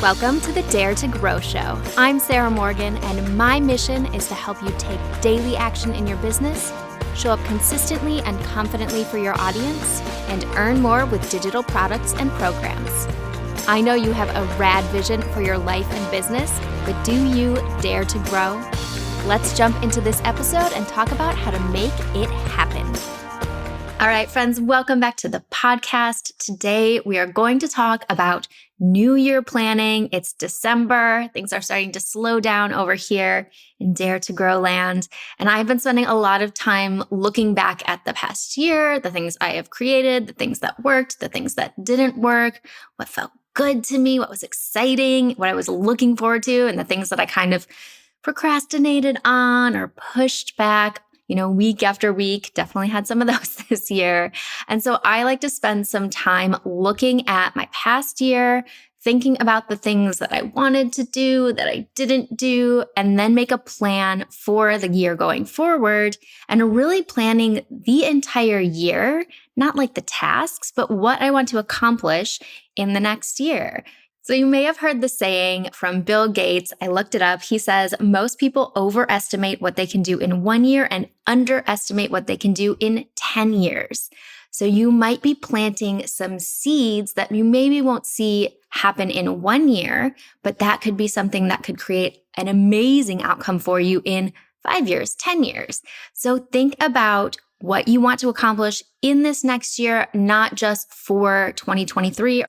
Welcome to the Dare to Grow Show. I'm Sarah Morgan, and my mission is to help you take daily action in your business, show up consistently and confidently for your audience, and earn more with digital products and programs. I know you have a rad vision for your life and business, but do you dare to grow? Let's jump into this episode and talk about how to make it happen. All right, friends, welcome back to the podcast. Today, we are going to talk about New Year planning. It's December. Things are starting to slow down over here in Dare to Grow land. And I've been spending a lot of time looking back at the past year, the things I have created, the things that worked, the things that didn't work, what felt good to me, what was exciting, what I was looking forward to, and the things that I kind of procrastinated on or pushed back. Week after week, definitely had some of those this year. And so I like to spend some time looking at my past year, thinking about the things that I wanted to do, that I didn't do, and then make a plan for the year going forward and really planning the entire year, not like the tasks, but what I want to accomplish in the next year. So you may have heard the saying from Bill Gates. I looked it up. He says, most people overestimate what they can do in 1 year and underestimate what they can do in 10 years. So you might be planting some seeds that you maybe won't see happen in 1 year, but that could be something that could create an amazing outcome for you in 5 years, 10 years. So think about what you want to accomplish in this next year, not just for 2023,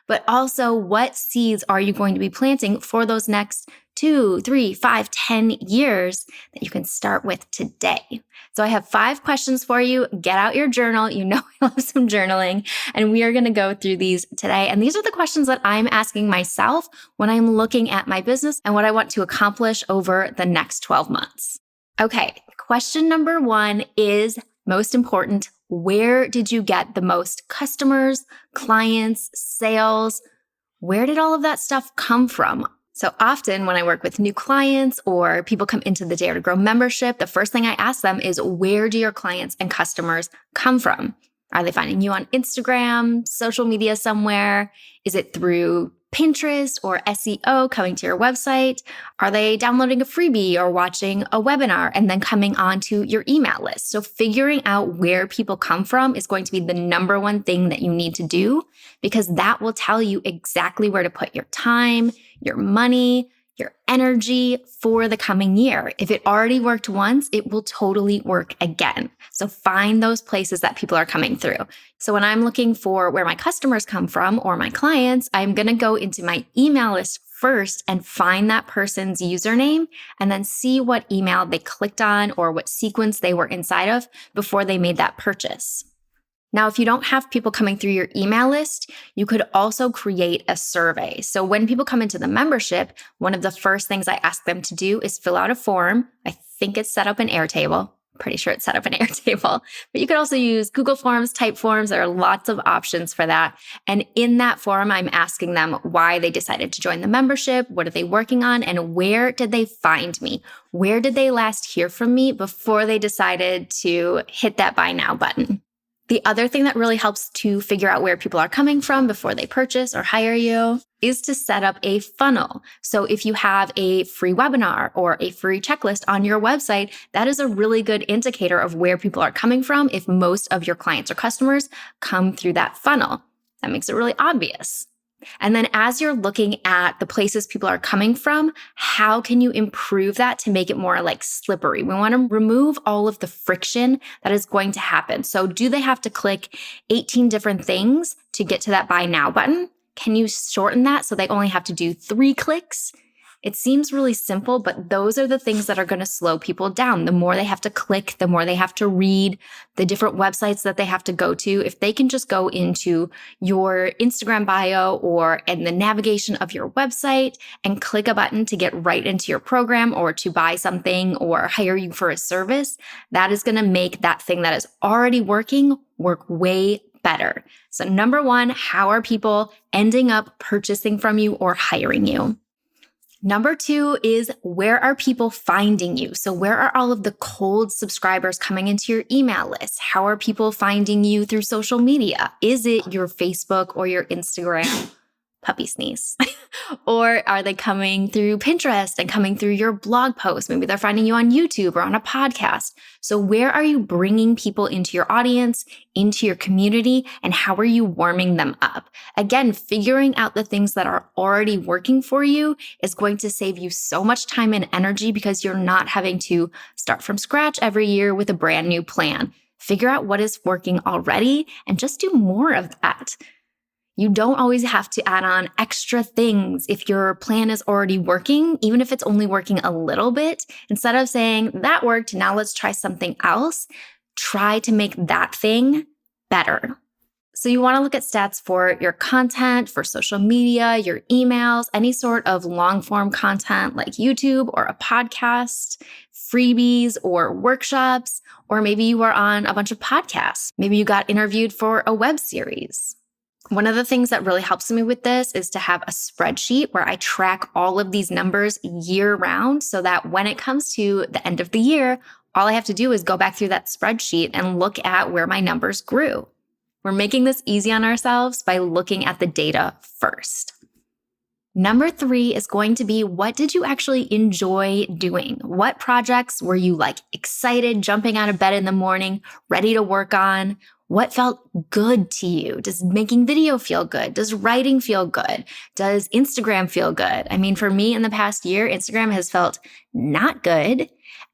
but also what seeds are you going to be planting for those next 2, 3, 5, 10 years that you can start with today. So I have 5 questions for you. Get out your journal. You know I love some journaling, and we are going to go through these today. And these are the questions that I'm asking myself when I'm looking at my business and what I want to accomplish over the next 12 months. Okay, question number 1 is most important. Where did you get the most customers, clients, sales? Where did all of that stuff come from? So often when I work with new clients or people come into the Dare to Grow membership, the first thing I ask them is, where do your clients and customers come from? Are they finding you on Instagram, social media somewhere? Is it through Pinterest or SEO coming to your website? Are they downloading a freebie or watching a webinar and then coming onto your email list? So figuring out where people come from is going to be the number one thing that you need to do, because that will tell you exactly where to put your time, your money, your energy for the coming year. If it already worked once, it will totally work again. So find those places that people are coming through. So when I'm looking for where my customers come from or my clients, I'm going to go into my email list first and find that person's username and then see what email they clicked on or what sequence they were inside of before they made that purchase. Now, if you don't have people coming through your email list, you could also create a survey. So when people come into the membership, one of the first things I ask them to do is fill out a form. I think it's set up in Airtable. Pretty sure it's set up in Airtable, but you could also use Google Forms, type forms. There are lots of options for that. And in that form, I'm asking them why they decided to join the membership, what are they working on, and where did they find me? Where did they last hear from me before they decided to hit that buy now button? The other thing that really helps to figure out where people are coming from before they purchase or hire you is to set up a funnel. So if you have a free webinar or a free checklist on your website, that is a really good indicator of where people are coming from if most of your clients or customers come through that funnel. That makes it really obvious. And then as you're looking at the places people are coming from, how can you improve that to make it more like slippery? We want to remove all of the friction that is going to happen. So do they have to click 18 different things to get to that buy now button? Can you shorten that so they only have to do 3 clicks? It seems really simple, but those are the things that are going to slow people down. The more they have to click, the more they have to read, the different websites that they have to go to. If they can just go into your Instagram bio or in the navigation of your website and click a button to get right into your program or to buy something or hire you for a service, that is going to make that thing that is already working work way better. So number 1, how are people ending up purchasing from you or hiring you? Number 2 is, where are people finding you? So where are all of the cold subscribers coming into your email list? How are people finding you through social media? Is it your Facebook or your Instagram puppy sneeze? Or are they coming through Pinterest and coming through your blog post? Maybe they're finding you on YouTube or on a podcast. So where are you bringing people into your audience, into your community, and how are you warming them up? Again, figuring out the things that are already working for you is going to save you so much time and energy because you're not having to start from scratch every year with a brand new plan. Figure out what is working already and just do more of that. You don't always have to add on extra things if your plan is already working, even if it's only working a little bit. Instead of saying, that worked, now let's try something else, try to make that thing better. So you want to look at stats for your content, for social media, your emails, any sort of long form content like YouTube or a podcast, freebies or workshops, or maybe you are on a bunch of podcasts. Maybe you got interviewed for a web series. One of the things that really helps me with this is to have a spreadsheet where I track all of these numbers year round so that when it comes to the end of the year, all I have to do is go back through that spreadsheet and look at where my numbers grew. We're making this easy on ourselves by looking at the data first. Number 3 is going to be, what did you actually enjoy doing? What projects were you excited, jumping out of bed in the morning, ready to work on? What felt good to you? Does making video feel good? Does writing feel good? Does Instagram feel good? I mean, for me in the past year, Instagram has felt not good.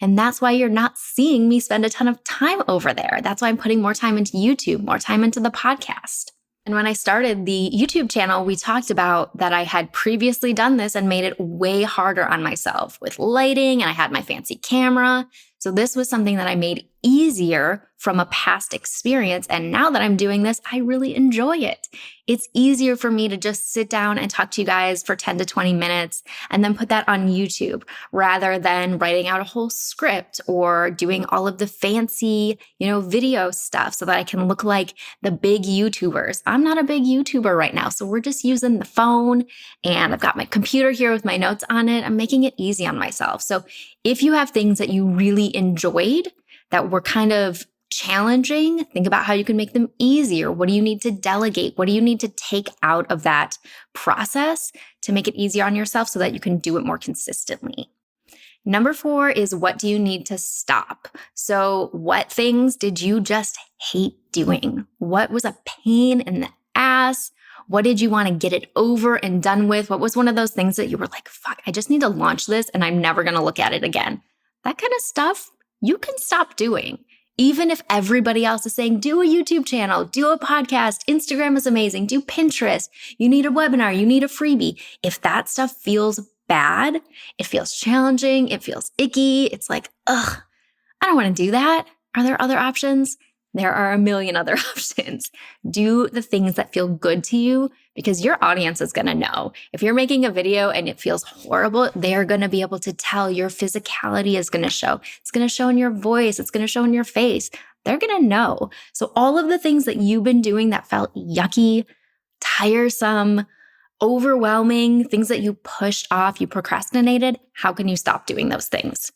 And that's why you're not seeing me spend a ton of time over there. That's why I'm putting more time into YouTube, more time into the podcast. And when I started the YouTube channel, we talked about that I had previously done this and made it way harder on myself with lighting, and I had my fancy camera. So this was something that I made easier from a past experience. And now that I'm doing this, I really enjoy it. It's easier for me to just sit down and talk to you guys for 10 to 20 minutes and then put that on YouTube rather than writing out a whole script or doing all of the fancy, video stuff so that I can look like the big YouTubers. I'm not a big YouTuber right now, so we're just using the phone and I've got my computer here with my notes on it. I'm making it easy on myself. So if you have things that you really enjoyed that were kind of challenging, think about how you can make them easier. What do you need to delegate? What do you need to take out of that process to make it easier on yourself so that you can do it more consistently? Number 4 is, what do you need to stop? So what things did you just hate doing? What was a pain in the ass? What did you want to get it over and done with? What was one of those things that you were like, fuck, I just need to launch this and I'm never going to look at it again? That kind of stuff you can stop doing. Even if everybody else is saying, do a YouTube channel, do a podcast, Instagram is amazing, do Pinterest, you need a webinar, you need a freebie. If that stuff feels bad, it feels challenging, it feels icky, it's like, ugh, I don't want to do that. Are there other options? There are a million other options. Do the things that feel good to you because your audience is going to know. If you're making a video and it feels horrible, they're going to be able to tell. Your physicality is going to show. It's going to show in your voice. It's going to show in your face. They're going to know. So all of the things that you've been doing that felt yucky, tiresome, overwhelming, things that you pushed off, you procrastinated, how can you stop doing those things?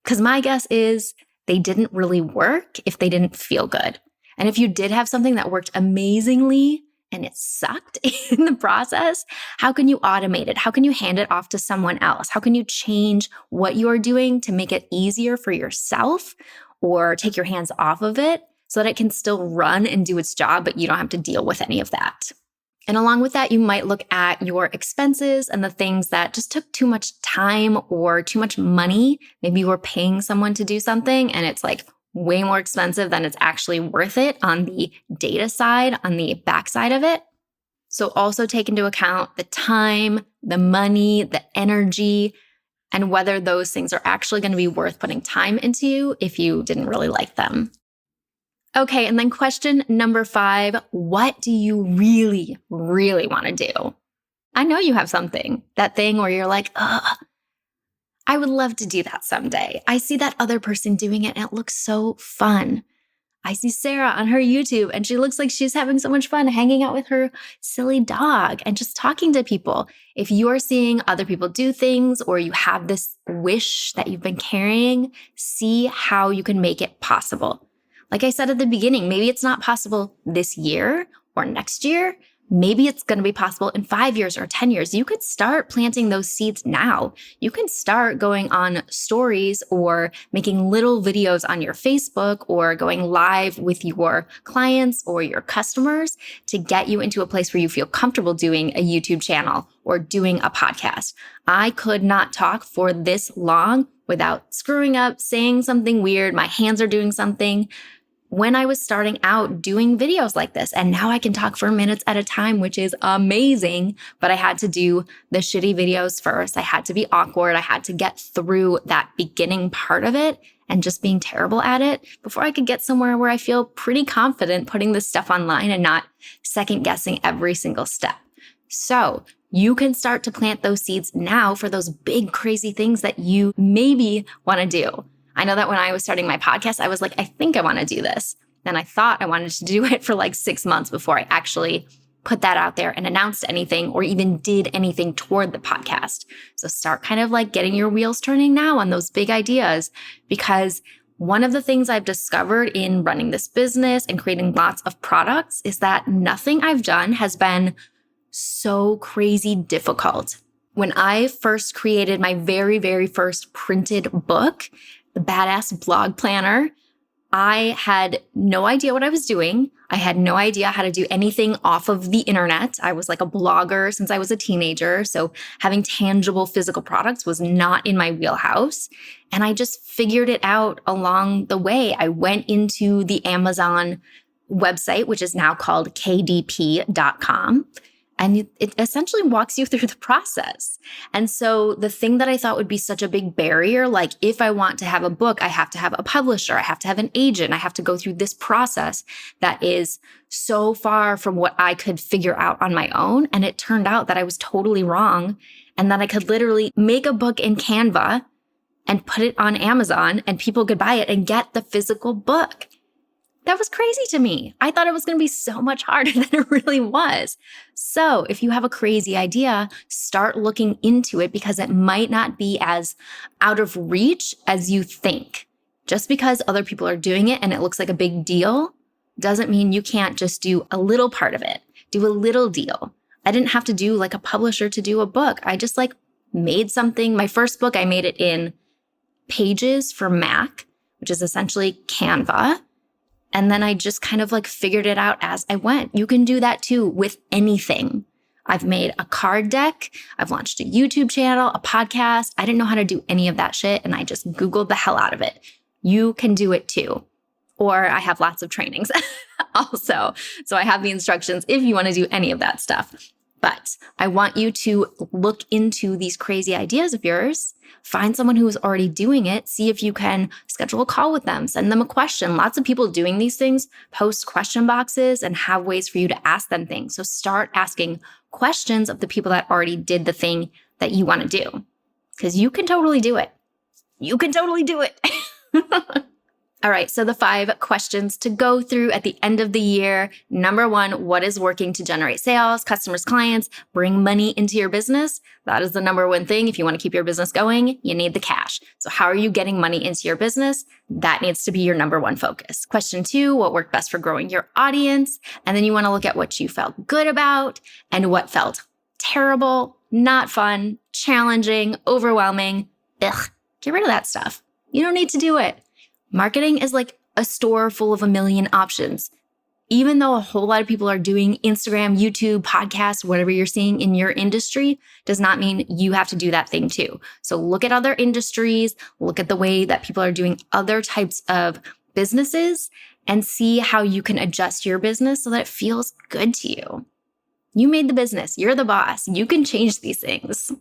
Because my guess is they didn't really work if they didn't feel good. And if you did have something that worked amazingly and it sucked in the process, how can you automate it? How can you hand it off to someone else? How can you change what you're doing to make it easier for yourself or take your hands off of it so that it can still run and do its job, but you don't have to deal with any of that? And along with that, you might look at your expenses and the things that just took too much time or too much money. Maybe you were paying someone to do something and it's way more expensive than it's actually worth it on the data side, on the backside of it. So also take into account the time, the money, the energy, and whether those things are actually going to be worth putting time into if you didn't really like them. Okay, and then question number 5, what do you really, really want to do? I know you have something, that thing where you're like, ugh, I would love to do that someday. I see that other person doing it and it looks so fun. I see Sarah on her YouTube and she looks like she's having so much fun hanging out with her silly dog and just talking to people. If you're seeing other people do things or you have this wish that you've been carrying, see how you can make it possible. Like I said at the beginning, maybe it's not possible this year or next year, Maybe it's going to be possible in 5 years or 10 years. You could start planting those seeds now. You can start going on stories or making little videos on your Facebook or going live with your clients or your customers to get you into a place where you feel comfortable doing a YouTube channel or doing a podcast. I could not talk for this long without screwing up, saying something weird. My hands are doing something when I was starting out doing videos like this. And now I can talk for minutes at a time, which is amazing. But I had to do the shitty videos first. I had to be awkward. I had to get through that beginning part of it and just being terrible at it before I could get somewhere where I feel pretty confident putting this stuff online and not second guessing every single step. So you can start to plant those seeds now for those big, crazy things that you maybe want to do. I know that when I was starting my podcast, I was like, I think I want to do this. And I thought I wanted to do it for like 6 months before I actually put that out there and announced anything or even did anything toward the podcast. So start kind of like getting your wheels turning now on those big ideas, because one of the things I've discovered in running this business and creating lots of products is that nothing I've done has been so crazy difficult. When I first created my very, very first printed book, The Badass Blog Planner, I had no idea what I was doing. I had no idea how to do anything off of the internet. I was like a blogger since I was a teenager. So having tangible physical products was not in my wheelhouse. And I just figured it out along the way. I went into the Amazon website, which is now called kdp.com. And it essentially walks you through the process. And so the thing that I thought would be such a big barrier, like if I want to have a book, I have to have a publisher, I have to have an agent, I have to go through this process that is so far from what I could figure out on my own. And it turned out that I was totally wrong and that I could literally make a book in Canva and put it on Amazon and people could buy it and get the physical book. That was crazy to me. I thought it was going to be so much harder than it really was. So if you have a crazy idea, start looking into it because it might not be as out of reach as you think. Just because other people are doing it and it looks like a big deal doesn't mean you can't just do a little part of it. Do a little deal. I didn't have to do like a publisher to do a book. I just like made something. My first book, I made it in Pages for Mac, which is essentially Canva. And then I just kind of like figured it out as I went. You can do that too with anything. I've made a card deck. I've launched a YouTube channel, a podcast. I didn't know how to do any of that shit. And I just Googled the hell out of it. You can do it too. Or I have lots of trainings also. So I have the instructions if you want to do any of that stuff. But I want you to look into these crazy ideas of yours, find someone who is already doing it, see if you can schedule a call with them, send them a question. Lots of people doing these things post question boxes and have ways for you to ask them things. So start asking questions of the people that already did the thing that you want to do, because you can totally do it. You can totally do it. All right, so the 5 questions to go through at the end of the year. Number 1, what is working to generate sales, customers, clients, bring money into your business? That is the number 1 thing. If you want to keep your business going, you need the cash. So how are you getting money into your business? That needs to be your number 1 focus. Question 2, what worked best for growing your audience? And then you want to look at what you felt good about and what felt terrible, not fun, challenging, overwhelming. Ugh, get rid of that stuff. You don't need to do it. Marketing is like a store full of a million options. Even though a whole lot of people are doing Instagram, YouTube, podcasts, whatever you're seeing in your industry, does not mean you have to do that thing too. So look at other industries, look at the way that people are doing other types of businesses, and see how you can adjust your business so that it feels good to you. You made the business. You're the boss. You can change these things.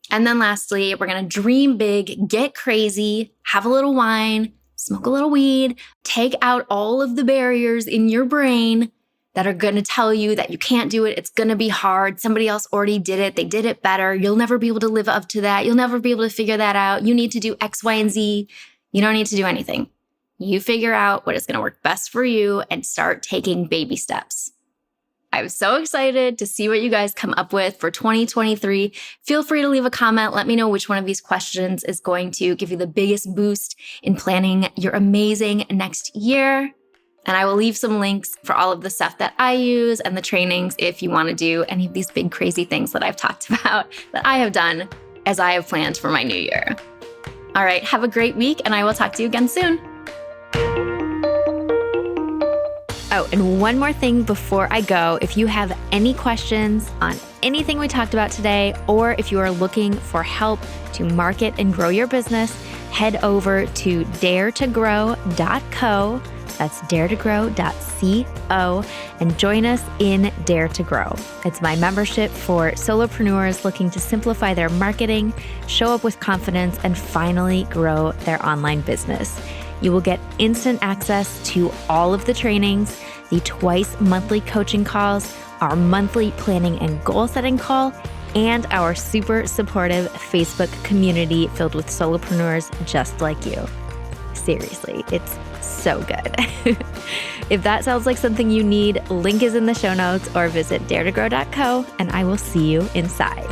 And then lastly, we're going to dream big, get crazy, have a little wine, smoke a little weed, take out all of the barriers in your brain that are going to tell you that you can't do it. It's going to be hard. Somebody else already did it. They did it better. You'll never be able to live up to that. You'll never be able to figure that out. You need to do X, Y, and Z. You don't need to do anything. You figure out what is going to work best for you and start taking baby steps. I'm so excited to see what you guys come up with for 2023. Feel free to leave a comment. Let me know which one of these questions is going to give you the biggest boost in planning your amazing next year. And I will leave some links for all of the stuff that I use and the trainings if you want to do any of these big, crazy things that I've talked about that I have done as I have planned for my new year. All right, have a great week, and I will talk to you again soon. Oh, and one more thing before I go. If you have any questions on anything we talked about today, or if you are looking for help to market and grow your business, head over to daretogrow.co. That's daretogrow.co, and join us in Dare to Grow. It's my membership for solopreneurs looking to simplify their marketing, show up with confidence, and finally grow their online business. You will get instant access to all of the trainings, the twice monthly coaching calls, our monthly planning and goal setting call, and our super supportive Facebook community filled with solopreneurs just like you. Seriously, it's so good. If that sounds like something you need, link is in the show notes or visit daretogrow.co, and I will see you inside.